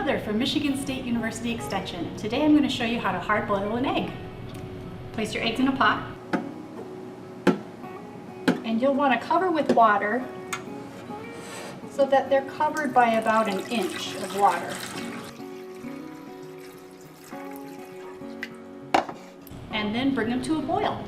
Heather from Michigan State University Extension. Today I'm going to show you how to hard boil an egg. Place your eggs in a pot, and you'll want to cover with water so that they're covered by about an inch of water. And then bring them to a boil.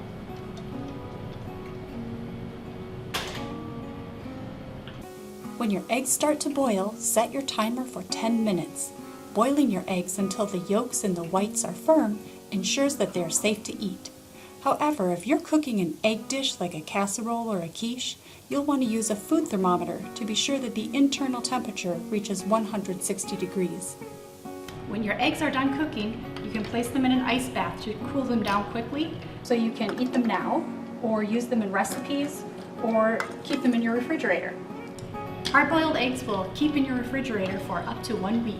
When your eggs start to boil, set your timer for 10 minutes. Boiling your eggs until the yolks and the whites are firm ensures that they are safe to eat. However, if you're cooking an egg dish like a casserole or a quiche, you'll want to use a food thermometer to be sure that the internal temperature reaches 160 degrees. When your eggs are done cooking, you can place them in an ice bath to cool them down quickly so you can eat them now, or use them in recipes, or keep them in your refrigerator. Hard-boiled eggs will keep in your refrigerator for up to 1 week.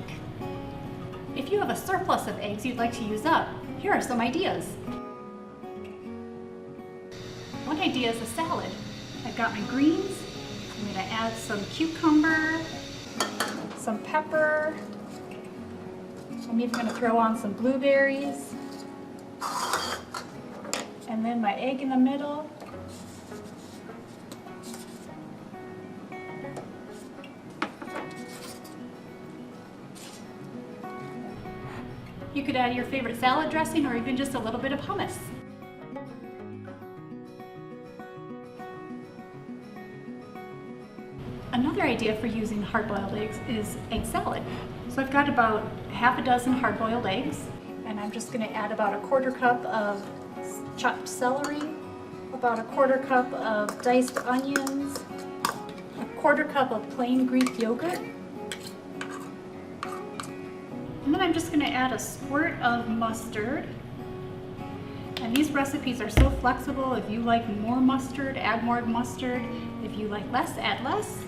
If you have a surplus of eggs you'd like to use up, here are some ideas. One idea is a salad. I've got my greens. I'm going to add some cucumber, some pepper. I'm even going to throw on some blueberries. And then my egg in the middle. You could add your favorite salad dressing or even just a little bit of hummus. Another idea for using hard-boiled eggs is egg salad. So I've got about half a dozen hard-boiled eggs, and I'm just going to add about a 1/4 cup of chopped celery, about a 1/4 cup of diced onions, a 1/4 cup of plain Greek yogurt, and then I'm just going to add a squirt of mustard. And these recipes are so flexible. If you like more mustard, add more mustard. If you like less, add less.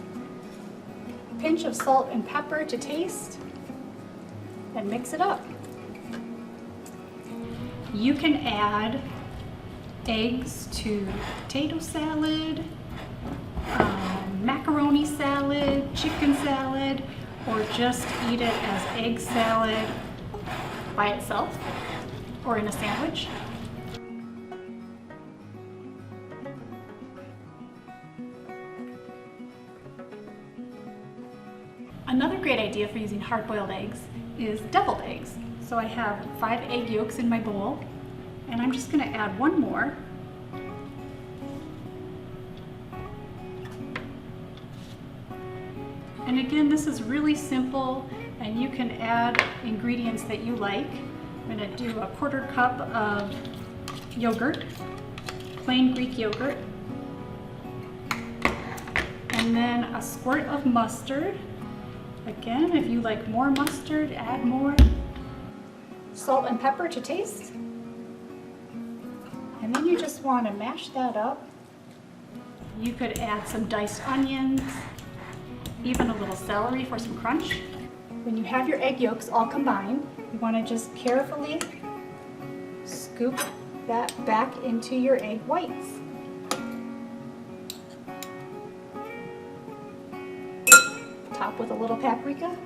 A pinch of salt and pepper to taste, and mix it up. You can add eggs to potato salad, macaroni salad, chicken salad, or just eat it as egg salad by itself or in a sandwich. Another great idea for using hard-boiled eggs is deviled eggs. So I have 5 egg yolks in my bowl, and I'm just going to add one more. And again, this is really simple, and you can add ingredients that you like. I'm going to do a 1/4 cup of yogurt, plain Greek yogurt, and then a squirt of mustard. Again, if you like more mustard, add more. Salt and pepper to taste. And then you just want to mash that up. You could add some diced onions, even a little celery for some crunch. When you have your egg yolks all combined, you want to just carefully scoop that back into your egg whites. Top with a little paprika.